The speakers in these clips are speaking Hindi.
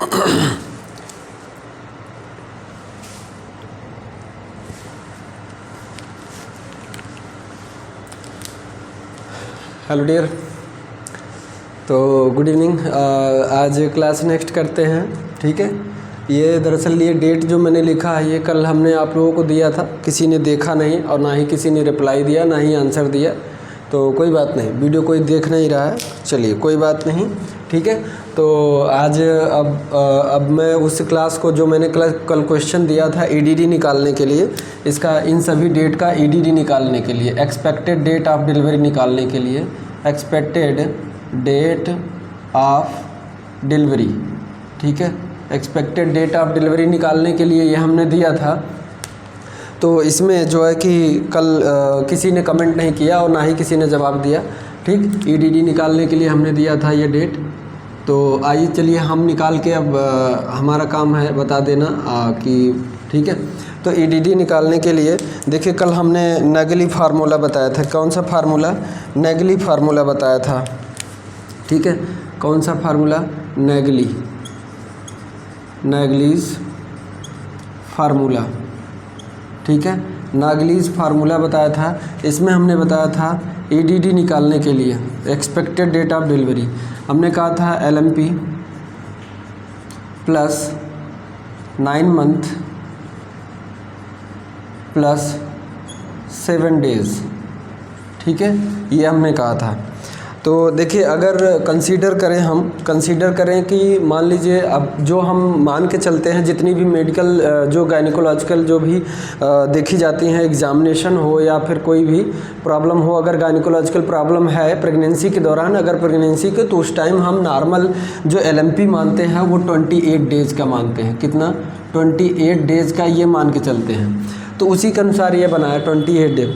हेलो डियर, तो गुड इवनिंग। आज क्लास नेक्स्ट करते हैं, ठीक है। ये दरअसल ये डेट जो मैंने लिखा है ये कल हमने आप लोगों को दिया था, किसी ने देखा नहीं और ना ही किसी ने रिप्लाई दिया, ना ही आंसर दिया। तो कोई बात नहीं, वीडियो कोई देख नहीं रहा है, चलिए कोई बात नहीं, ठीक है। तो आज अब मैं उस क्लास को जो मैंने कल क्वेश्चन दिया था ईडीडी निकालने के लिए, इसका इन सभी डेट का ईडीडी निकालने के लिए, एक्सपेक्टेड डेट ऑफ डिलीवरी निकालने के लिए, एक्सपेक्टेड डेट ऑफ डिलीवरी, ठीक है। एक्सपेक्टेड डेट ऑफ डिलीवरी निकालने के लिए ये हमने दिया था। तो इसमें जो है कि कल किसी ने कमेंट नहीं किया और ना ही किसी ने जवाब दिया, ठीक। ईडीडी निकालने के लिए हमने दिया था ये डेट। तो आइए चलिए हम निकाल के अब हमारा काम है बता देना कि ठीक है। तो ईडीडी निकालने के लिए देखिए कल हमने नेगली फार्मूला बताया था। कौन सा फार्मूला? नेगली फार्मूला बताया था, ठीक है। कौन सा फार्मूला? नेगलीज फार्मूला, ठीक है। नागलीज फार्मूला बताया था। इसमें हमने बताया था ईडीडी निकालने के लिए, एक्सपेक्टेड डेट ऑफ डिलीवरी, हमने कहा था LMP plus 9 month plus 7 days, ठीक है, ये हमने कहा था। तो देखिए अगर कंसीडर करें कि मान लीजिए अब जो हम मान के चलते हैं जितनी भी मेडिकल जो गायनिकोलॉजिकल जो भी देखी जाती हैं, एग्जामिनेशन हो या फिर कोई भी प्रॉब्लम हो, अगर गायनिकोलॉजिकल प्रॉब्लम है प्रेगनेंसी के दौरान, अगर प्रेगनेंसी के, तो उस टाइम हम नॉर्मल जो एलएमपी मानते हैं वो 28 डेज़ का मानते हैं। कितना? 28 डेज़ का ये मान के चलते हैं। तो उसी के अनुसार ये बनाया 28 डे।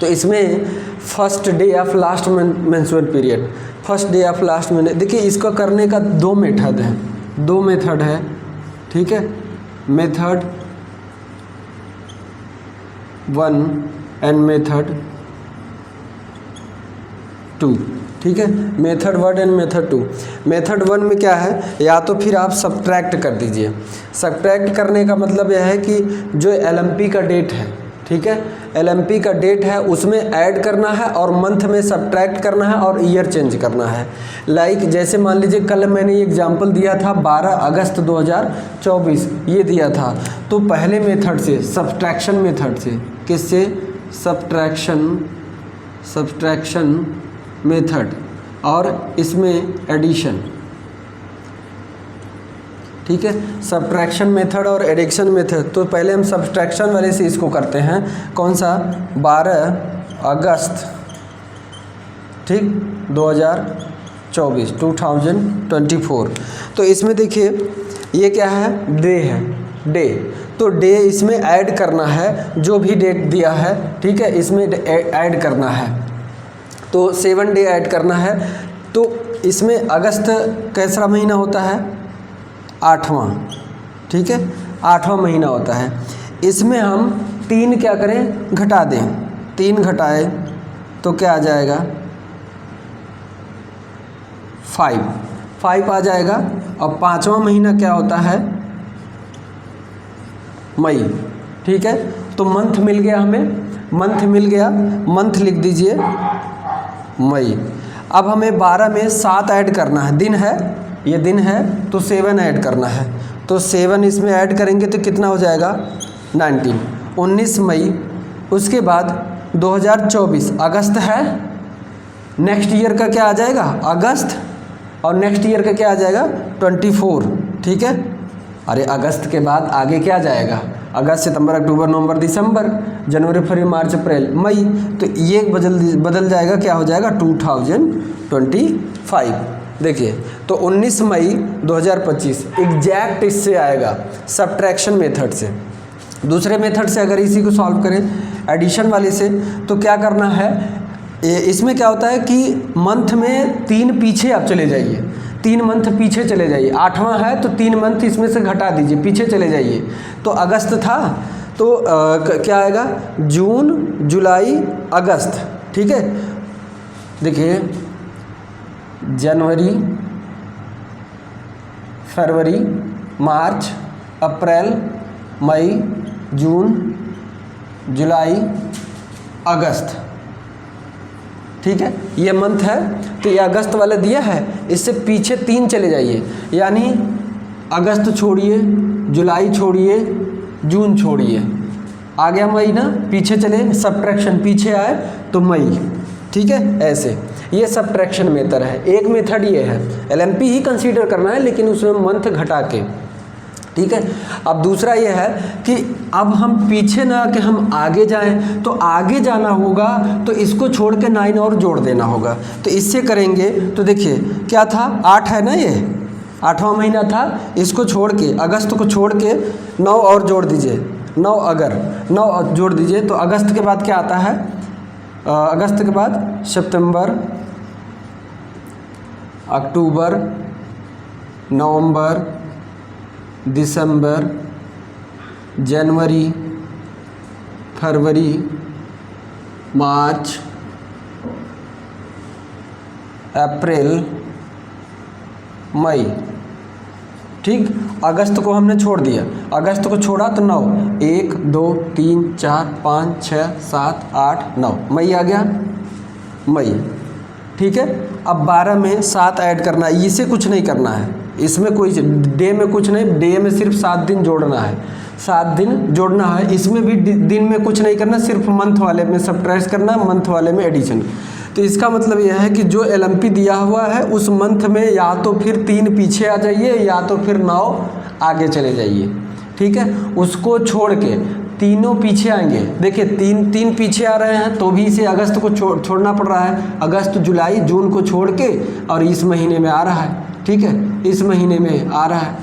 तो इसमें first day of last menstrual period, first day of last में, देखिए इसको करने का दो मेथड है, ठीक है। मेथड 1 एंड मेथड 2, ठीक है। Method 1 and method 2। मेथड 1 में क्या है, या तो फिर आप सब्ट्रैक्ट कर दीजिए। सब्ट्रैक्ट करने का मतलब यह है कि जो एलएमपी का डेट है, ठीक है, एलएमपी का डेट है उसमें ऐड करना है और मंथ में सब्ट्रैक्ट करना है और ईयर चेंज करना है। लाइक जैसे मान लीजिए कल मैंने ये एग्जांपल दिया था 12 अगस्त 2024 ये दिया था। तो पहले मेथड से, सब्ट्रैक्शन मेथड से, किससे? सब्ट्रैक्शन मेथड, और इसमें एडिशन, ठीक है। सब्ट्रैक्शन मेथड और एडिशन मेथड। तो पहले हम सब्ट्रैक्शन वाले से इसको करते हैं। कौन सा? 12 अगस्त, ठीक, 2024। तो इसमें देखिए ये क्या है? डे। तो डे इसमें ऐड करना है, जो भी डेट दिया है, ठीक है, इसमें ऐड करना है। तो 7 डे ऐड करना है। तो इसमें अगस्त कैसा महीना होता है? 8वां, ठीक है, 8वां महीना होता है। इसमें हम 3 क्या करें? घटा दें। 3 घटाए तो क्या आ जाएगा? 5 आ जाएगा। और 5वां महीना क्या होता है? मई, ठीक है। तो मंथ मिल गया हमें, मंथ लिख दीजिए मई। अब हमें 12 में 7 ऐड करना है, दिन है, ये दिन है, तो 7 ऐड करना है। तो 7 इसमें ऐड करेंगे तो कितना हो जाएगा? 19 मई। उसके बाद 2024 अगस्त है, नेक्स्ट ईयर का क्या आ जाएगा? अगस्त, और नेक्स्ट ईयर का क्या आ जाएगा? 24, ठीक है। अरे अगस्त के बाद आगे क्या जाएगा? अगस्त, सितंबर, अक्टूबर, नवंबर, दिसंबर, जनवरी, फरवरी, मार्च, अप्रैल, मई। तो ये बदल जाएगा, क्या हो जाएगा? 2025। देखिए तो 19 मई 2025 एग्जैक्ट इससे आएगा, सब्ट्रैक्शन मेथड से। दूसरे मेथड से अगर इसी को सॉल्व करें एडिशन वाले से, तो क्या करना है? इसमें क्या होता है कि मंथ में 3 पीछे आप चले जाइए, 3 मंथ पीछे चले जाइए। 8वां है तो 3 मंथ इसमें से घटा दीजिए, पीछे चले जाइए। तो अगस्त था तो क्या आएगा? जून, जुलाई, अगस्त, ठीक है। देखिए जनवरी, फरवरी, मार्च, अप्रैल, मई, जून, जुलाई, अगस्त। ठीक है, ये मंथ है तो ये अगस्त वाला दिया है, इससे पीछे 3 चले जाइए, यानी अगस्त छोड़िए, जुलाई छोड़िए, जून छोड़िए, आ गया मई ना, पीछे चले, सब्ट्रैक्शन पीछे आए तो मई। ठीक है, ऐसे ये सब्ट्रैक्शन मेथड है। एक मेथड ये है, एलएमपी ही कंसीडर करना है लेकिन उसमें मंथ घटा के। ठीक है, अब दूसरा ये है कि अब हम पीछे ना कि हम आगे जाएं, तो आगे जाना होगा तो इसको छोड़ के 9 और जोड़ देना होगा। तो इससे करेंगे तो देखिए क्या था, 8 है ना, ये 8वां महीना था, इसको छोड़ के अगस्त को छोड़ के 9 और जोड़ दीजिए, 9 अगर 9 जोड़ दीजिए तो अगस्त के बाद क्या आता है, अगस्त के बाद सितंबर, अक्टूबर, नवंबर, दिसंबर, जनवरी, फरवरी, मार्च, अप्रैल, मई। ठीक, अगस्त को हमने छोड़ दिया, अगस्त को छोड़ा तो 9, 1 2 3 4 5 6 7 8 9, मई आ गया, मई। ठीक है, अब 12 में 7 ऐड करना है, इसे कुछ नहीं करना है, इसमें कोई डे में कुछ नहीं, डे में सिर्फ 7 दिन जोड़ना है, 7 दिन जोड़ना है, इसमें भी दिन में कुछ नहीं करना, सिर्फ मंथ वाले में सब्ट्रैक्ट करना, मंथ वाले में एडिशन। तो इसका मतलब यह है कि जो एलएमपी दिया हुआ है उस मंथ में या तो फिर 3 पीछे आ जाइए या तो फिर 9 आगे चले जाइए। ठीक है, उसको छोड़ के तीनों पीछे आएंगे, देखिए 3 पीछे आ रहे हैं तो भी इसे अगस्त को छोड़ना पड़ रहा है, अगस्त, जुलाई, जून को छोड़ के, और इस महीने में आ रहा है। ठीक है, इस महीने में आ रहा है,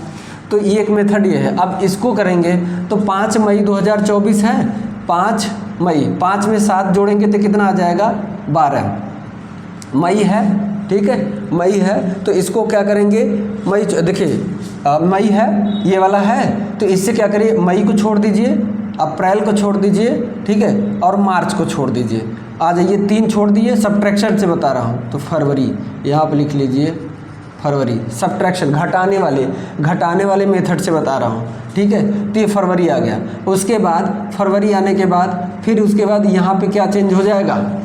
तो ये एक मेथड ये है। अब इसको करेंगे तो 5 मई 2024 है, 5 मई, 5 में 7 जोड़ेंगे तो कितना आ जाएगा, 12 मई है। ठीक है, मई है तो इसको क्या करेंगे, मई देखिए मई है, ये वाला है, तो इससे क्या करिए, मई को छोड़ दीजिए, अप्रैल को छोड़ दीजिए, ठीक है, और मार्च को छोड़ दीजिए, आ जाइए 3 छोड़ दिए, सब्ट्रैक्शन से बता रहा हूँ, तो फरवरी यहाँ पे लिख लीजिए, फरवरी, सब्ट्रैक्शन घटाने वाले मेथड से बता रहा हूँ। ठीक है, तो ये फरवरी आ गया। उसके बाद फरवरी आने के बाद फिर उसके बाद यहाँ पे क्या चेंज हो जाएगा,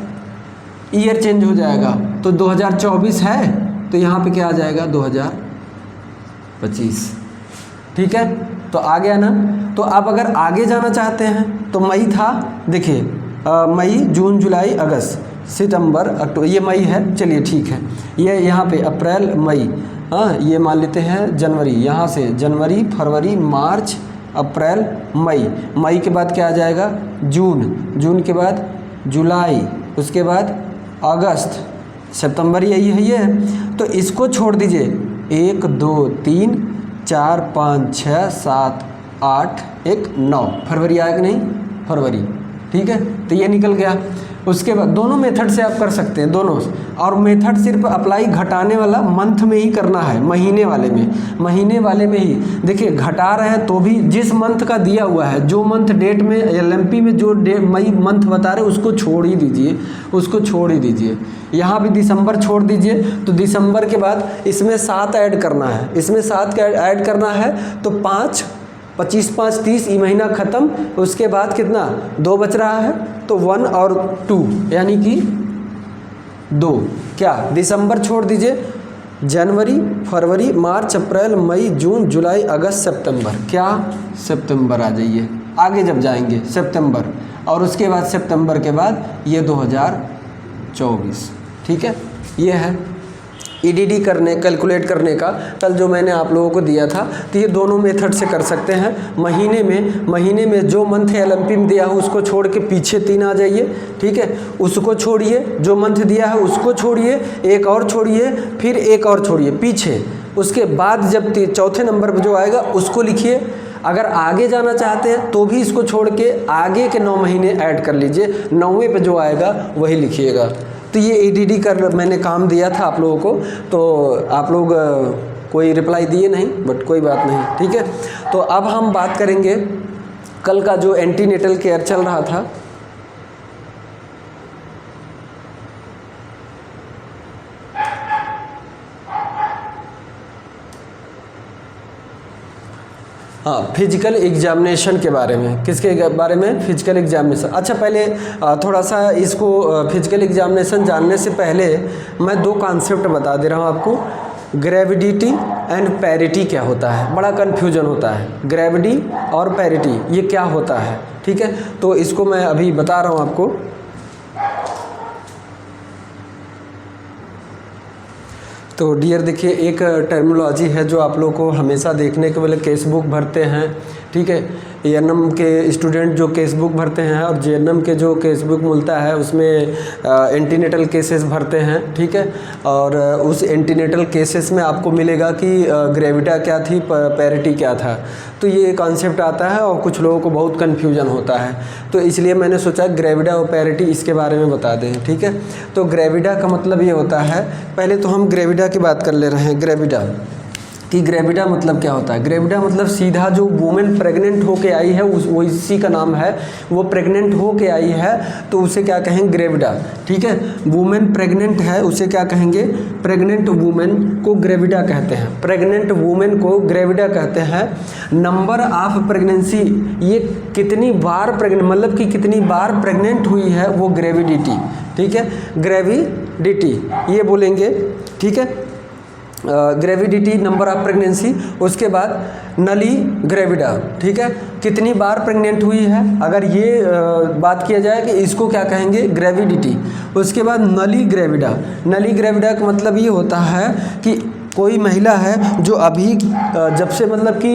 ईयर चेंज हो जाएगा, तो 2024 है तो यहाँ पे क्या आ जाएगा, 2025। ठीक है, तो आ गया ना। तो अब अगर आगे जाना चाहते हैं तो मई था, देखिए मई, जून, जुलाई, अगस्त, सितंबर, अक्टूबर, ये मई है, चलिए ठीक है। ये यहाँ पे अप्रैल, मई, हाँ ये मान लेते हैं जनवरी, यहाँ से जनवरी, फरवरी, मार्च, अप्रैल, मई, मई के बाद क्या आ जाएगा, जून, जून के बाद जुलाई, उसके बाद अगस्त, सितंबर, यही है ये। तो इसको छोड़ दीजिए, 1 2 3 4 5 6 7 8 1 9, फरवरी आया कि नहीं, फरवरी। ठीक है, तो ये निकल गया। उसके बाद दोनों मेथड से आप कर सकते हैं, दोनों, और मेथड सिर्फ अप्लाई घटाने वाला मंथ में ही करना है, महीने वाले में ही। देखिए घटा रहे हैं तो भी जिस मंथ का दिया हुआ है, जो मंथ डेट में एलएमपी में जो मई मंथ बता रहे हैं उसको छोड़ ही दीजिए, यहाँ भी दिसंबर छोड़ दीजिए। तो दिसंबर के बाद इसमें 7 ऐड करना है, ऐड करना है, तो 5 25 5 30, ये महीना ख़त्म। उसके बाद कितना, 2 बच रहा है, तो 1 और 2 यानी कि 2, क्या दिसंबर छोड़ दीजिए, जनवरी, फरवरी, मार्च, अप्रैल, मई, जून, जुलाई, अगस्त, सितंबर, क्या सितंबर आ जाइए, आगे जब जाएंगे सितंबर, और उसके बाद सितंबर के बाद ये 2024। ठीक है, ये है ईडीडी कैलकुलेट करने का कल जो मैंने आप लोगों को दिया था। तो ये दोनों मेथड से कर सकते हैं। महीने में जो मंथ एलएमपी में दिया हो उसको छोड़ के पीछे 3 आ जाइए। ठीक है, उसको छोड़िए, जो मंथ दिया है उसको छोड़िए, एक और छोड़िए, फिर एक और छोड़िए पीछे। उसके बाद जब चौथे नंबर पर जो आएगा उसको लिखिए। अगर आगे जाना चाहते हैं तो भी इसको छोड़ के आगे के 9 महीने ऐड कर लीजिए, 9वें पे जो आएगा वही लिखिएगा। तो ये ईडीडी कर मैंने काम दिया था आप लोगों को, तो आप लोग कोई रिप्लाई दिए नहीं, बट कोई बात नहीं। ठीक है, तो अब हम बात करेंगे कल का जो एंटीनेटल केयर चल रहा था। हाँ, फिजिकल एग्जामिनेशन के बारे में। किसके बारे में? Physical examination. अच्छा, पहले थोड़ा सा इसको फिजिकल एग्जामिनेशन जानने से पहले मैं दो कॉन्सेप्ट बता दे रहा हूँ आपको। ग्रेविडिटी एंड पैरिटी क्या होता है, बड़ा कन्फ्यूजन होता है। ग्रेविटी और पैरिटी ये क्या होता है, ठीक है, तो इसको मैं अभी बता रहा हूँ आपको। तो डियर देखिए, एक टर्मिनोलॉजी है जो आप लोग को हमेशा देखने के लिए केस बुक भरते हैं, ठीक है। एएनएम के स्टूडेंट जो केस बुक भरते हैं और जेएनएम के जो केस बुक मिलता है उसमें एंटीनेटल केसेस भरते हैं, ठीक है। और उस एंटीनेटल केसेस में आपको मिलेगा कि ग्रेविटा क्या थी, पैरिटी क्या था। तो ये कॉन्सेप्ट आता है और कुछ लोगों को बहुत कन्फ्यूजन होता है, तो इसलिए मैंने सोचा ग्रेविडा और पैरिटी इसके बारे में बता दें, ठीक है। तो ग्रेविडा का मतलब ये होता है, पहले तो हम ग्रेविडा की बात कर ले रहे हैं। ग्रेविडा कि ग्रेविडा मतलब क्या होता है? ग्रेविडा मतलब सीधा जो वुमेन प्रेग्नेंट होके आई है वो इसी का नाम है। वो प्रेग्नेंट होके आई है तो उसे क्या कहेंगे? ग्रेविडा, ठीक है। वुमेन प्रेग्नेंट है उसे क्या कहेंगे? प्रेग्नेंट वुमेन को ग्रेविडा कहते हैं। प्रेग्नेंट वुमेन को ग्रेविडा कहते हैं। नंबर ऑफ प्रेगनेंसी, ये कितनी बार प्रेग्नेंट मतलब कि कितनी बार प्रेग्नेंट हुई है वो ग्रेविडिटी, ठीक है। ग्रेविडिटी ये बोलेंगे, ठीक है। ग्रेविडिटी, नंबर ऑफ प्रेगनेंसी। उसके बाद नली ग्रेविडा, ठीक है, कितनी बार प्रेग्नेंट हुई है, अगर ये बात किया जाए कि इसको क्या कहेंगे? ग्रेविडिटी। उसके बाद नली ग्रेविडा। नली ग्रेविडा का मतलब ये होता है कि कोई महिला है जो अभी जब से मतलब कि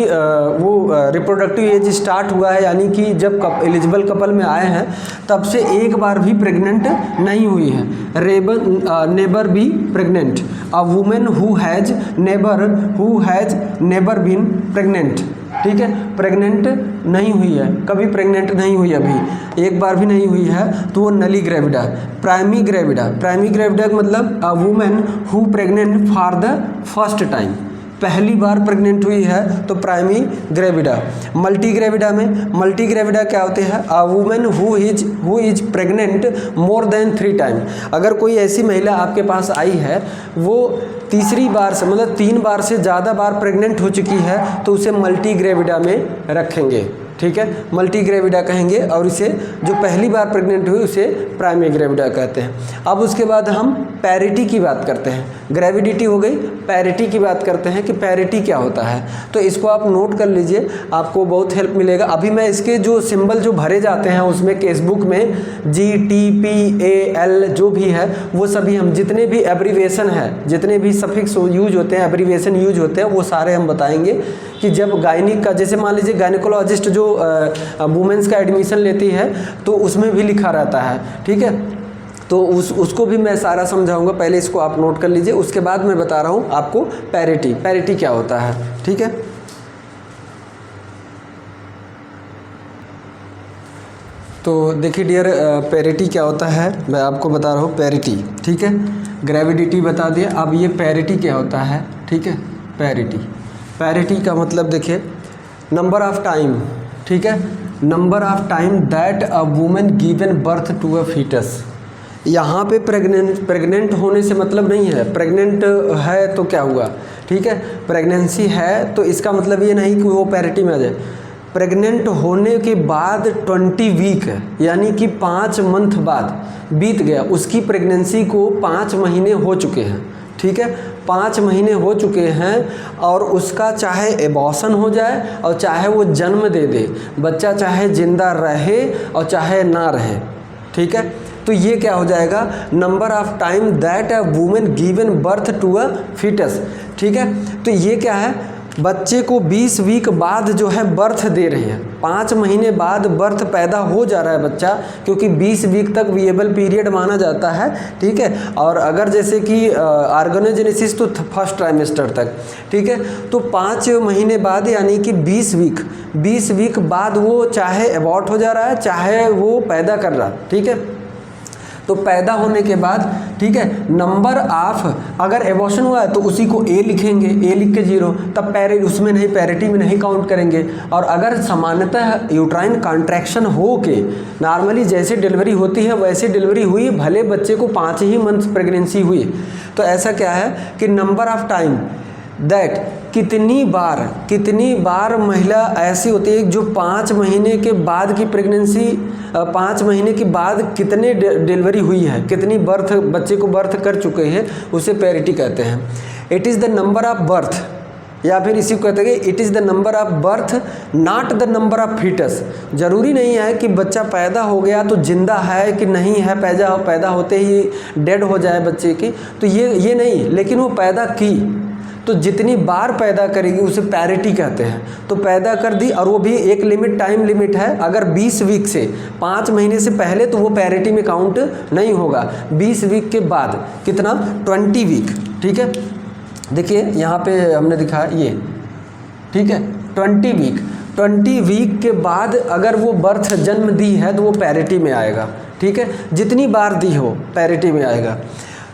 वो रिप्रोडक्टिव एज स्टार्ट हुआ है, यानी कि जब एलिजिबल कपल में आए हैं तब से एक बार भी प्रेग्नेंट नहीं हुई है। Never be pregnant, a women who has never been pregnant, ठीक है। प्रेग्नेंट नहीं हुई है, कभी प्रेग्नेंट नहीं हुई, अभी एक बार भी नहीं हुई है, तो वो नली ग्रेविडा। प्राइमी ग्रेविडा का मतलब a women who pregnant for the first time, पहली बार प्रेग्नेंट हुई है तो प्राइमी ग्रेविडा। मल्टी ग्रेविडा क्या होते हैं? A women who is pregnant more than 3 time. अगर कोई ऐसी महिला आपके पास आई है वो तीसरी बार से मतलब 3 बार से ज़्यादा बार प्रेग्नेंट हो चुकी है तो उसे मल्टी ग्रेविडा में रखेंगे, ठीक है, मल्टी ग्रेविडा कहेंगे। और इसे जो पहली बार प्रेग्नेंट हुई उसे प्राइमरी ग्रेविडा कहते हैं। अब उसके बाद हम पैरिटी की बात करते हैं। ग्रेविडिटी हो गई, पैरिटी की बात करते हैं कि पैरिटी क्या होता है। तो इसको आप नोट कर लीजिए, आपको बहुत हेल्प मिलेगा। अभी मैं इसके जो सिंबल जो भरे जाते हैं उसमें केसबुक में GTPAL जो भी है वो सभी हम जितने भी एब्रीवेशन है, जितने भी सफिक्स यूज होते हैं, एब्रीवेशन यूज होते हैं, वो सारे हम बताएंगे कि जब गायनिक का, जैसे मान लीजिए गायनिकोलॉजिस्ट जो वुमेन्स का एडमिशन लेती है तो उसमें भी लिखा रहता है, ठीक है। तो उसको भी मैं सारा समझाऊंगा, पहले इसको आप नोट कर लीजिए। उसके बाद मैं बता रहा हूँ आपको पैरिटी क्या होता है, ठीक है। तो देखिए डियर, पैरिटी क्या होता है मैं आपको बता रहा हूँ। पैरिटी, ठीक है, ग्रेविडिटी बता दिया, अब ये पैरिटी क्या होता है, ठीक है। पैरिटी का मतलब देखिए नंबर ऑफ टाइम, ठीक है, number of time that a women given birth to a foetus. यहाँ पे प्रेग्नेंट होने से मतलब नहीं है, प्रेग्नेंट है तो क्या हुआ, ठीक है। प्रेगनेंसी है तो इसका मतलब ये नहीं कि वो पैरिटी में आ जाए। प्रेग्नेंट होने के बाद 20 वीक यानी कि 5 मंथ बाद बीत गया, उसकी प्रेगनेंसी को 5 महीने हो चुके हैं, ठीक है, 5 महीने हो चुके हैं और उसका चाहे एबॉर्शन हो जाए और चाहे वो जन्म दे दे, बच्चा चाहे जिंदा रहे और चाहे ना रहे, ठीक है। तो ये क्या हो जाएगा? Number of time that a women given birth to a foetus, ठीक है। तो ये क्या है? बच्चे को 20 वीक बाद जो है बर्थ दे रहे हैं, 5 महीने बाद बर्थ पैदा हो जा रहा है बच्चा, क्योंकि 20 वीक तक विएबल पीरियड माना जाता है, ठीक है। और अगर जैसे कि ऑर्गेनोजेनेसिस तो फर्स्ट ट्राइमेस्टर तक, ठीक है। तो 5 महीने बाद यानी कि 20 वीक बाद वो चाहे अबॉर्ट हो जा रहा है चाहे वो पैदा कर रहा है, ठीक है। तो पैदा होने के बाद, ठीक है, नंबर ऑफ, अगर एबॉर्शन हुआ है तो उसी को ए लिखेंगे, ए लिख के 0, तब उसमें नहीं, पैरिटी में नहीं काउंट करेंगे। और अगर सामान्यतः यूट्राइन कॉन्ट्रैक्शन हो के नॉर्मली जैसे डिलीवरी होती है वैसे डिलीवरी हुई, भले बच्चे को 5 ही मंथ प्रेगनेंसी हुई, तो ऐसा क्या है कि नंबर ऑफ टाइम दैट कितनी बार महिला ऐसी होती है जो 5 महीने के बाद की प्रेगनेंसी, 5 महीने के बाद कितने डिलीवरी हुई है, कितनी बर्थ बच्चे को बर्थ कर चुके हैं, उसे पैरिटी कहते हैं। It is the number of birth, या फिर इसी को कहते हैं it is the number of birth not the number of foetus. ज़रूरी नहीं है कि बच्चा पैदा हो गया तो जिंदा है कि नहीं है, पैदा होते ही डेड हो जाए बच्चे की, तो ये नहीं, लेकिन वो पैदा की तो जितनी बार पैदा करेगी उसे पैरिटी कहते हैं। तो पैदा कर दी, और वो भी एक टाइम लिमिट है। अगर 20 वीक से 5 महीने से पहले तो वो पैरिटी में काउंट नहीं होगा। 20 वीक के बाद कितना, 20 वीक, ठीक है। देखिए यहाँ पे हमने दिखा ये, ठीक है, 20 वीक के बाद अगर वो बर्थ जन्म दी है तो वो पैरिटी में आएगा, ठीक है। जितनी बार दी हो पैरिटी में आएगा।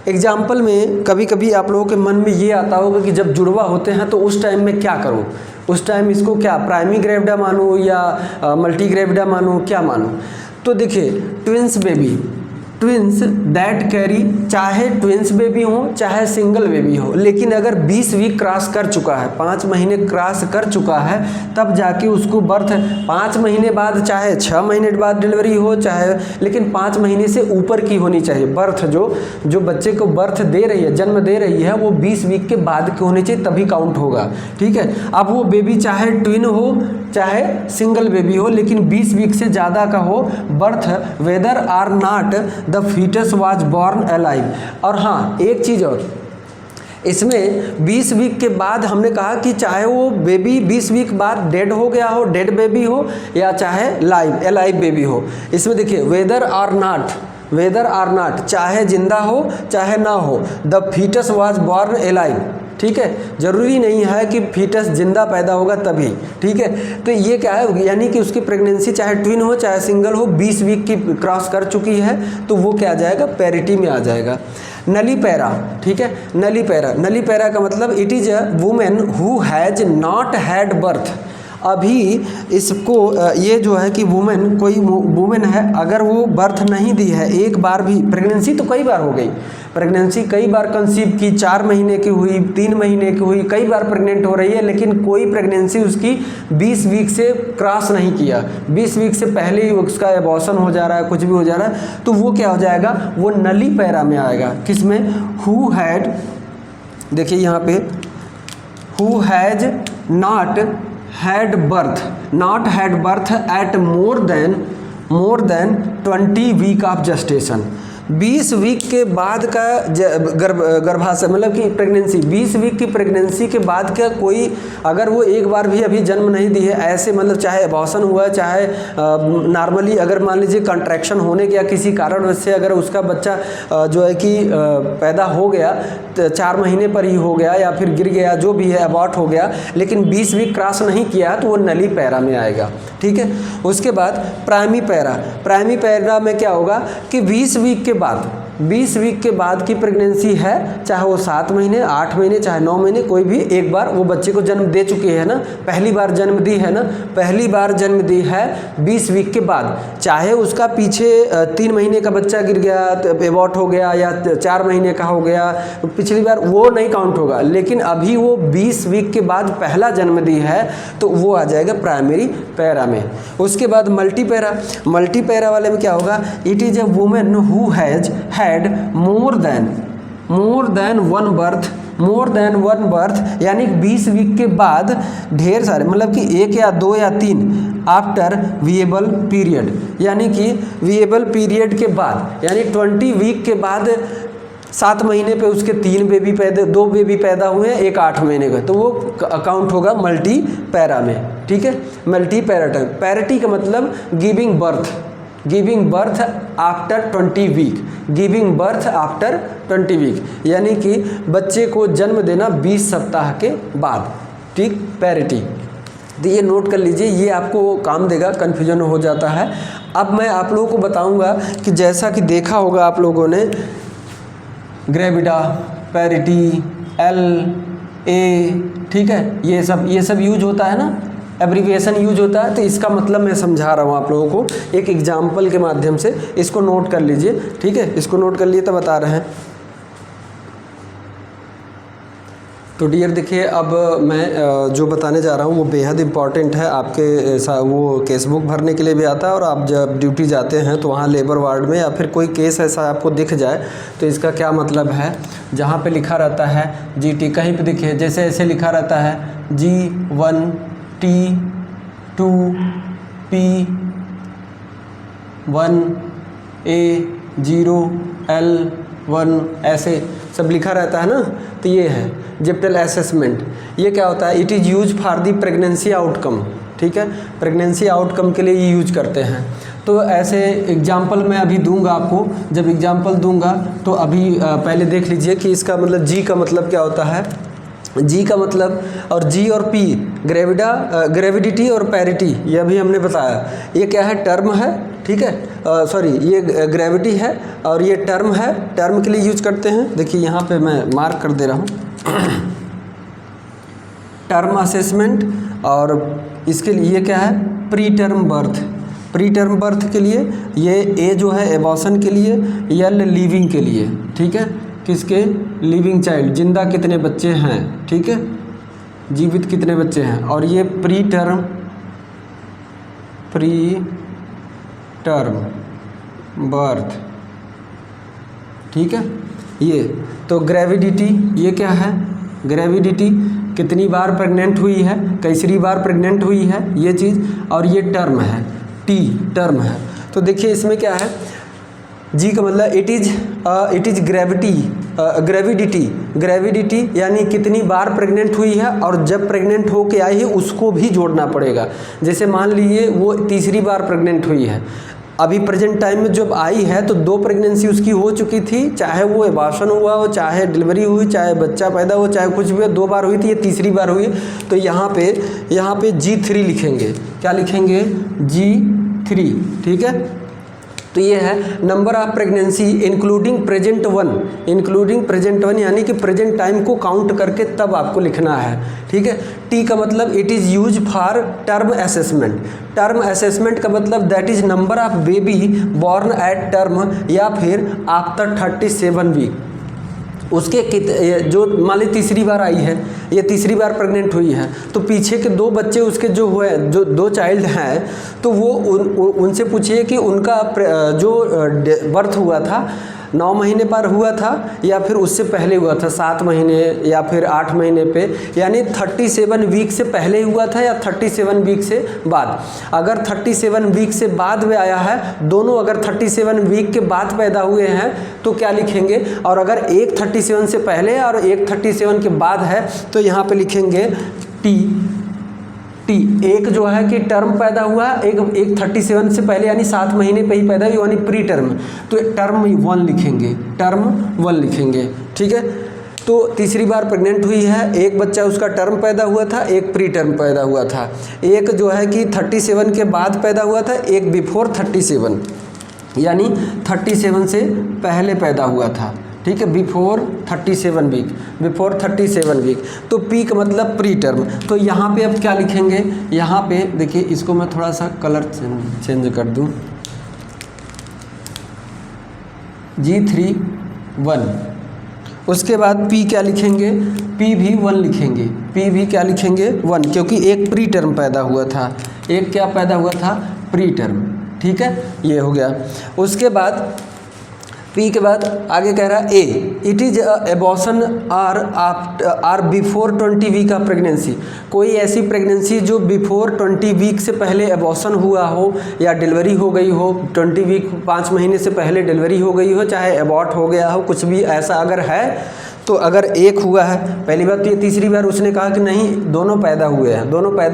एग्जाम्पल में कभी कभी आप लोगों के मन में ये आता होगा कि जब जुड़वा होते हैं तो उस टाइम में क्या करूँ, उस टाइम इसको क्या प्राइमी ग्रेविडा मानूँ या मल्टी ग्रेविडा मानूँ, क्या मानूँ। तो देखिए ट्विंस दैट कैरी, चाहे ट्विंस बेबी हो चाहे सिंगल बेबी हो, लेकिन अगर 20 वीक क्रॉस कर चुका है, 5 महीने क्रॉस कर चुका है, तब जाके उसको बर्थ 5 महीने बाद, चाहे 6 महीने बाद डिलीवरी हो, चाहे, लेकिन 5 महीने से ऊपर की होनी चाहिए बर्थ। जो बच्चे को बर्थ दे रही है, जन्म दे रही है, वो 20 वीक के बाद की होनी चाहिए, तभी काउंट होगा, ठीक है। अब वो बेबी चाहे ट्विन हो चाहे सिंगल बेबी हो, लेकिन 20 वीक से ज़्यादा का हो birth, whether or not the foetus was born alive. और हाँ, एक चीज़ और, इसमें 20 वीक के बाद हमने कहा कि चाहे वो बेबी 20 वीक बाद डेड हो गया हो, डेड बेबी हो, या चाहे अलाइव बेबी हो। इसमें देखिए वेदर आर नॉट, चाहे जिंदा हो चाहे ना हो, the foetus was born alive, ठीक है। जरूरी नहीं है कि फीटस जिंदा पैदा होगा तभी, ठीक है। तो ये क्या है, यानी कि उसकी प्रेगनेंसी चाहे ट्विन हो चाहे सिंगल हो, 20 वीक की क्रॉस कर चुकी है तो वो क्या आ जाएगा, पैरिटी में आ जाएगा। नलीपैरा, ठीक है, नलीपैरा का मतलब it is a women who has not had birth. अभी इसको ये जो है कि कोई वुमेन है, अगर वो बर्थ नहीं दी है एक बार भी, प्रेगनेंसी तो कई बार हो गई, प्रेगनेंसी कई बार कंसीव की, 4 महीने की हुई, 3 महीने की हुई, कई बार प्रेग्नेंट हो रही है, लेकिन कोई प्रेगनेंसी उसकी 20 वीक से क्रॉस नहीं किया, 20 वीक से पहले ही उसका एबॉर्शन हो जा रहा है, कुछ भी हो जा रहा है, तो वो क्या हो जाएगा, वो नलीपैरा में आएगा। किसमें, हु हैड, देखिए यहाँ पे, who has not had birth at more than 20 week of gestation. 20 week के बाद का गर्भाशय, मतलब कि प्रेगनेंसी, 20 वीक की प्रेगनेंसी के बाद का कोई, अगर वो एक बार भी अभी जन्म नहीं दी है, ऐसे मतलब चाहे एबॉर्शन हुआ है, चाहे नॉर्मली अगर मान लीजिए कंट्रैक्शन होने के या किसी कारण से अगर उसका बच्चा जो है कि पैदा हो गया, 4 महीने पर ही हो गया या फिर गिर गया, जो भी है, अबॉर्ट हो गया, लेकिन 20 वीक क्रॉस नहीं किया तो वो नलीपैरा में आएगा, ठीक है। उसके बाद प्राइमी पैरा में क्या होगा कि 20 वीक के बाद की प्रेगनेंसी है, चाहे वो 7 महीने, 8 महीने, चाहे 9 महीने, कोई भी एक बार वो बच्चे को जन्म दे चुकी है ना, पहली बार जन्म दी है 20 वीक के बाद, चाहे उसका पीछे 3 महीने का बच्चा गिर गया, एबॉर्ट हो गया, या 4 महीने का हो गया पिछली बार, वो नहीं काउंट होगा, लेकिन अभी वो 20 वीक के बाद पहला जन्म दी है तो वो आ जाएगा प्राइमरी पैरा में। उसके बाद मल्टीपैरा वाले में क्या होगा, it is a women who has had more than one birth, यानी 20 वीक के बाद ढेर सारे, मतलब कि 1 या 2 या 3 आफ्टर विएबल पीरियड, यानी कि विएबल पीरियड के बाद, यानी 20 वीक के बाद 7 महीने पे उसके 2 बेबी पैदा हुए हैं, एक 8 महीने का, तो वो अकाउंट होगा मल्टीपैरा में, ठीक है। मल्टीपैरेटल, पैरिटी का मतलब गिविंग बर्थ आफ्टर 20 वीक, यानी कि बच्चे को जन्म देना 20 सप्ताह के बाद, ठीक, पैरिटी। तो ये नोट कर लीजिए, ये आपको काम देगा, कन्फ्यूजन हो जाता है। अब मैं आप लोगों को बताऊंगा कि जैसा कि देखा होगा आप लोगों ने, ग्रेविडा, पैरिटी, LA, ठीक है, ये सब यूज होता है ना, एब्रीविएशन यूज होता है, तो इसका मतलब मैं समझा रहा हूँ आप लोगों को एक एग्जाम्पल के माध्यम से, इसको नोट कर लीजिए, ठीक है, इसको नोट कर लिए तो बता रहे हैं। तो डियर देखिए, अब मैं जो बताने जा रहा हूँ वो बेहद इम्पॉर्टेंट है आपके वो केस बुक भरने के लिए भी आता है, और आप जब ड्यूटी जाते हैं तो वहाँ लेबर वार्ड में या फिर कोई केस ऐसा आपको दिख जाए तो इसका क्या मतलब है। जहाँ पे लिखा रहता है GT, कहीं पे दिखे जैसे ऐसे लिखा रहता है G1 T2 P1 A0 L1 ऐसे सब लिखा रहता है ना। तो ये है जेप्टल असेसमेंट। ये क्या होता है, it is use for the pregnancy outcome, ठीक है, प्रेगनेंसी आउटकम के लिए ये यूज करते हैं। तो ऐसे एग्जाम्पल मैं अभी दूंगा आपको, जब एग्जाम्पल दूंगा तो अभी पहले देख लीजिए कि इसका मतलब G का मतलब क्या होता है। G का मतलब, और G और P ग्रेविडिटी और पैरिटी, ये अभी हमने बताया। ये क्या है, टर्म है, ठीक है, सॉरी ये ग्रेविटी है और ये टर्म है, टर्म के लिए यूज करते हैं। देखिए यहाँ पे मैं मार्क कर दे रहा हूँ टर्म असेसमेंट। और इसके लिए ये क्या है, pre term birth. Pre term birth के लिए ये A जो है एबॉर्शन के लिए, L लीविंग के लिए, ठीक है, किसके, लिविंग चाइल्ड, जिंदा कितने बच्चे हैं, ठीक है, जीवित कितने बच्चे हैं। और ये प्री टर्म बर्थ, ठीक है। ये तो ग्रेविडिटी, ये क्या है, ग्रेविडिटी कितनी बार प्रेग्नेंट हुई है, कैसरी बार प्रेग्नेंट हुई है, ये चीज़। और ये टर्म है, T टर्म है। तो देखिए इसमें क्या है, G का मतलब इट इज़ ग्रेविडिटी यानी कितनी बार प्रेग्नेंट हुई है, और जब प्रेग्नेंट हो के आई है उसको भी जोड़ना पड़ेगा। जैसे मान लीजिए वो तीसरी बार प्रेग्नेंट हुई है, अभी प्रेजेंट टाइम में जब आई है तो 2 प्रेगनेंसी उसकी हो चुकी थी, चाहे वो एबॉर्शन हुआ हो, चाहे डिलीवरी हुई, चाहे बच्चा पैदा हो, चाहे कुछ भी हो, 2 बार हुई थी, ये तीसरी बार हुई। तो यहाँ पे G3 लिखेंगे। क्या लिखेंगे, G3, ठीक है। तो ये है number of pregnancy including present one, यानी कि प्रेजेंट टाइम को काउंट करके तब आपको लिखना है, ठीक है। T का मतलब it is use for term assessment. Term assessment का मतलब that is number of baby born at term, या फिर आफ्टर 37 वीक। उसके जो मान ली तीसरी बार आई है, ये तीसरी बार प्रेग्नेंट हुई है, तो पीछे के 2 बच्चे उसके जो हुए, जो 2 चाइल्ड हैं, तो वो उनसे पूछिए कि उनका जो बर्थ हुआ था 9 महीने पर हुआ था या फिर उससे पहले हुआ था, 7 महीने या फिर 8 महीने पे, यानी 37 वीक से पहले हुआ था या 37 वीक से बाद। अगर 37 वीक से बाद में आया है, दोनों अगर 37 वीक के बाद पैदा हुए हैं तो क्या लिखेंगे, और अगर एक 37 से पहले और एक 37 के बाद है तो यहाँ पे लिखेंगे टी। एक जो है कि टर्म पैदा हुआ, एक 37 से पहले यानी 7 महीने पे ही पैदा हुई, यानी प्री टर्म, तो टर्म 1 लिखेंगे, टर्म 1 लिखेंगे, ठीक है। तो तीसरी बार प्रेग्नेंट हुई है, एक बच्चा उसका टर्म पैदा हुआ था, एक प्री टर्म पैदा हुआ था, एक जो है कि 37 के बाद पैदा हुआ था, एक बिफोर 37 यानी 37 से पहले पैदा हुआ था, ठीक है, बिफोर 37 वीक। तो पी का मतलब प्री टर्म। तो यहाँ पे अब क्या लिखेंगे, यहाँ पे देखिए, इसको मैं थोड़ा सा कलर चेंज कर दूँ, G3 1। उसके बाद P क्या लिखेंगे, P भी 1 लिखेंगे, P भी क्या लिखेंगे 1, क्योंकि एक प्री टर्म पैदा हुआ था, एक क्या पैदा हुआ था, प्री टर्म, ठीक है, ये हो गया। उसके बाद P के बाद आगे कह रहा है A, it is abortion or before 20 week of pregnancy. कोई ऐसी प्रेगनेंसी जो बिफोर 20 वीक से पहले एबॉर्शन हुआ हो या डिलीवरी हो गई हो, 20 वीक 5 महीने से पहले डिलीवरी हो गई हो, चाहे एबॉर्ट हो गया हो, कुछ भी ऐसा अगर है, तो अगर एक हुआ है, पहली बात तो ये, तीसरी बार उसने कहा कि नहीं दोनों पैदा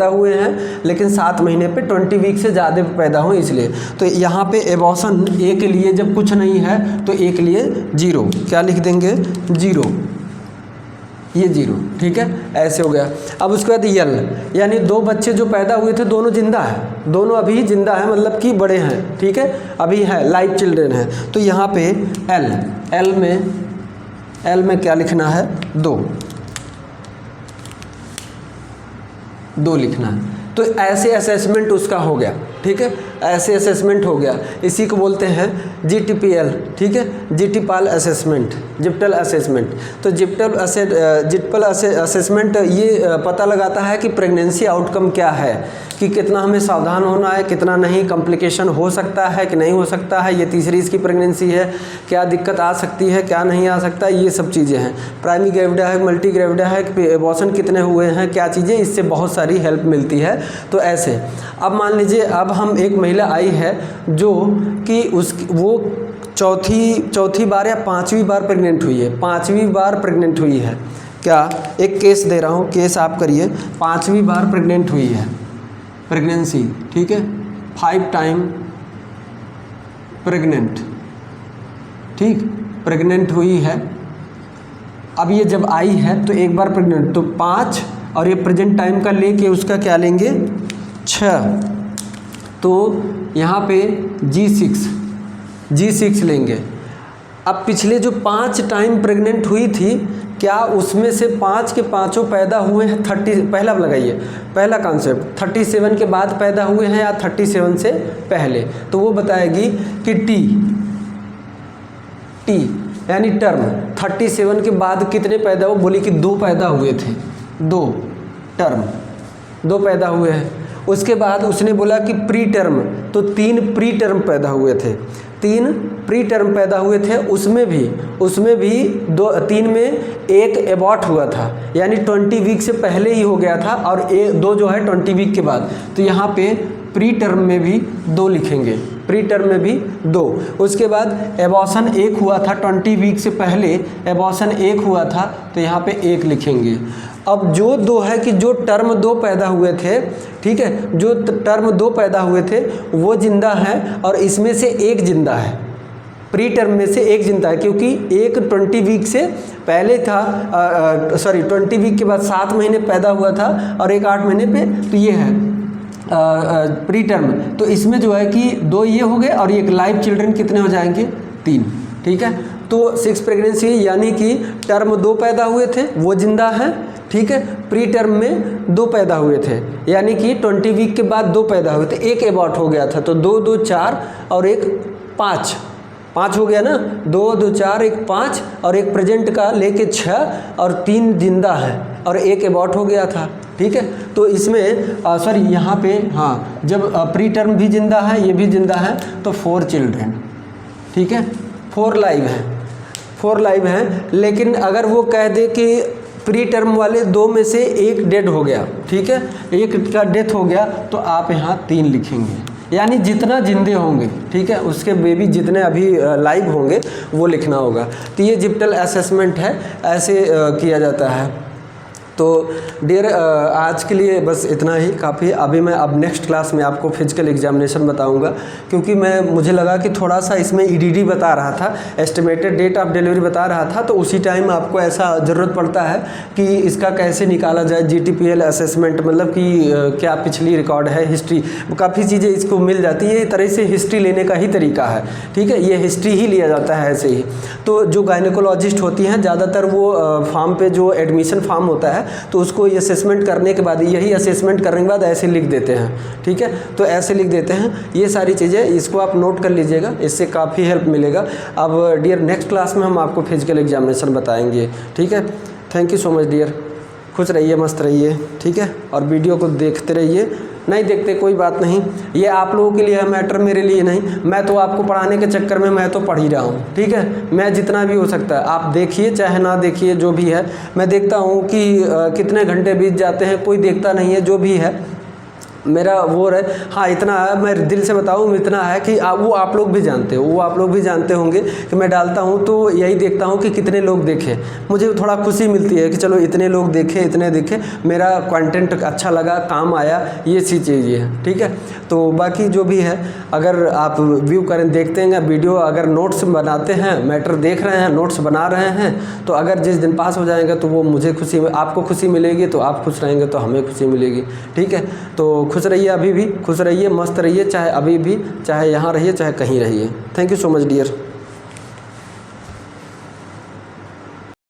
हुए हैं लेकिन 7 महीने पे 20 वीक से ज़्यादा पैदा हो, इसलिए। तो यहाँ पे एबॉर्शन ए के लिए जब कुछ नहीं है तो ए के लिए 0, क्या लिख देंगे 0, ये 0, ठीक है, ऐसे हो गया। अब उसके बाद यल, यानी 2 बच्चे जो पैदा हुए थे दोनों जिंदा है, दोनों अभी जिंदा है, मतलब कि बड़े हैं, ठीक है, अभी है, लाइव चिल्ड्रेन है। तो यहाँ पे एल में क्या लिखना है, 2 लिखना है। तो ऐसे असेसमेंट उसका हो गया, ठीक है, ऐसे असेसमेंट हो गया, इसी को बोलते हैं GTPL, ठीक है, GTPAL असेसमेंट, जिप्टल असेसमेंट। तो जिप्टल असेसमेंट ये पता लगाता है कि प्रेगनेंसी आउटकम क्या है, कि कितना हमें सावधान होना है, कितना नहीं, कॉम्प्लिकेशन हो सकता है कि नहीं हो सकता है, ये तीसरी इसकी प्रेगनेंसी है, क्या दिक्कत आ सकती है, क्या नहीं आ सकता, ये सब चीज़ें हैं। प्राइमरी ग्रेविडा है, मल्टी ग्रेविडा है, एबॉर्शन कितने हुए हैं, क्या चीज़ें, इससे बहुत सारी हेल्प मिलती है। तो ऐसे अब मान लीजिए अब हम एक महिला आई है जो कि वो चौथी बार या 5वीं बार प्रेग्नेंट हुई है, 5वीं बार प्रेग्नेंट हुई है। क्या, एक केस दे रहा हूँ, केस आप करिए, 5वीं बार प्रेग्नेंट हुई है, प्रेगनेंसी, ठीक है, 5 टाइम प्रेग्नेंट, ठीक, प्रेग्नेंट हुई है। अब ये जब आई है तो एक बार प्रेग्नेंट, तो 5 और ये प्रेजेंट टाइम का लेके उसका क्या लेंगे, 6, तो यहाँ पे G6 लेंगे। अब पिछले जो 5 टाइम प्रेग्नेंट हुई थी, क्या उसमें से 5 के पाँचों पैदा हुए हैं 30, पहला लगाइए, पहला कॉन्सेप्ट 37 के बाद पैदा हुए हैं या 37 से पहले, तो वो बताएगी कि टी यानी टर्म 37 के बाद कितने पैदा हुए, बोली कि 2 पैदा हुए थे, 2 पैदा हुए हैं। उसके बाद उसने बोला कि प्री टर्म, तो 3 प्री टर्म पैदा हुए थे, 3 प्री टर्म पैदा हुए थे, उसमें भी 3 में 1 एबॉर्ट हुआ था, यानी 20 वीक से पहले ही हो गया था, और 2 जो है 20 वीक के बाद। तो यहाँ पे प्री टर्म में भी 2 लिखेंगे, प्री टर्म में भी 2। उसके बाद एबॉर्शन 1 हुआ था 20 वीक से पहले, एबॉर्शन 1 हुआ था, तो यहाँ पे 1 लिखेंगे। अब जो 2 है कि जो टर्म 2 पैदा हुए थे, ठीक है, जो टर्म 2 पैदा हुए थे वो जिंदा है, और इसमें से 1 जिंदा है, प्री टर्म में से 1 जिंदा है, क्योंकि एक 20 वीक से पहले था, 20 वीक के बाद 7 महीने पैदा हुआ था, और एक 8 महीने पे, तो ये है प्री टर्म। तो इसमें जो है कि 2 ये हो गए, और एक लाइव चिल्ड्रन कितने हो जाएंगे, 3, ठीक है। तो 6 प्रेगनेंसी, यानी कि टर्म 2 पैदा हुए थे वो जिंदा है, ठीक है, प्री टर्म में 2 पैदा हुए थे, यानी कि 20 वीक के बाद 2 पैदा हुए थे, 1 एबॉर्ट हो गया था, तो 2 2 4 और 1 5 हो गया ना, 2 2 4 1 5, और एक प्रेजेंट का लेके 6, और 3 जिंदा है, और 1 एबॉर्ट हो गया था, ठीक है। तो इसमें यहाँ पे हाँ, जब प्री टर्म भी जिंदा है, ये भी जिंदा है, तो 4 चिल्ड्रन, ठीक है, 4 लाइव हैं। लेकिन अगर वो कह दे कि प्री टर्म वाले 2 में से 1 डेड हो गया, ठीक है, 1 का डेथ हो गया, तो आप यहाँ 3 लिखेंगे, यानी जितना जिंदे होंगे, ठीक है, उसके बेबी जितने अभी लाइव होंगे वो लिखना होगा। तो ये जिप्टल असेसमेंट है, ऐसे किया जाता है। तो डियर आज के लिए बस इतना ही काफ़ी। अभी मैं अब नेक्स्ट क्लास में आपको फिजिकल एग्जामिनेशन बताऊंगा, क्योंकि मुझे लगा कि थोड़ा सा इसमें EDD बता रहा था, एस्टिमेटेड डेट ऑफ डिलीवरी बता रहा था, तो उसी टाइम आपको ऐसा ज़रूरत पड़ता है कि इसका कैसे निकाला जाए GTPL असेसमेंट, मतलब कि क्या पिछली रिकॉर्ड है, हिस्ट्री, काफ़ी चीज़ें इसको मिल जाती है। इस तरह से हिस्ट्री लेने का ही तरीका है, ठीक है, ये हिस्ट्री ही लिया जाता है ऐसे ही। तो जो गायनेकोलॉजिस्ट होती हैं ज़्यादातर वो फॉर्म पे जो एडमिशन फॉर्म होता है, तो उसको ये असेसमेंट करने के बाद, यही असेसमेंट करने के बाद ऐसे लिख देते हैं, ठीक है, तो ऐसे लिख देते हैं। ये सारी चीज़ें इसको आप नोट कर लीजिएगा, इससे काफ़ी हेल्प मिलेगा। अब डियर नेक्स्ट क्लास में हम आपको फिजिकल एग्जामिनेशन बताएंगे, ठीक है। Thank you so much dear, खुश रहिए, मस्त रहिए, ठीक है, और वीडियो को देखते रहिए, नहीं देखते कोई बात नहीं, ये आप लोगों के लिए है मैटर, मेरे लिए नहीं। मैं तो आपको पढ़ाने के चक्कर में मैं तो पढ़ ही रहा हूँ, ठीक है, मैं जितना भी हो सकता है आप देखिए चाहे ना देखिए, जो भी है मैं देखता हूँ कि कितने घंटे बीत जाते हैं, कोई देखता नहीं है, जो भी है मेरा वो है। हाँ, इतना है, मैं दिल से बताऊँ, इतना है कि वो आप लोग भी जानते हो, वो आप लोग भी जानते होंगे कि मैं डालता हूँ तो यही देखता हूँ कि कितने लोग देखें, मुझे थोड़ा खुशी मिलती है कि चलो इतने लोग देखें, इतने देखें, मेरा कंटेंट अच्छा लगा, काम आया, ये सी चीज़ है, ठीक है। तो बाकी जो भी है, अगर आप व्यू करें, देखते हैं वीडियो, अगर नोट्स बनाते हैं, मैटर देख रहे हैं, नोट्स बना रहे हैं, तो अगर जिस दिन पास हो जाएंगे तो वो मुझे खुशी, आपको खुशी मिलेगी, तो आप खुश रहेंगे तो हमें खुशी मिलेगी, ठीक है। तो खुश रहिए, अभी भी खुश रहिए, मस्त रहिए, चाहे अभी भी, चाहे यहाँ रहिए, चाहे कहीं रहिए। Thank you so much dear.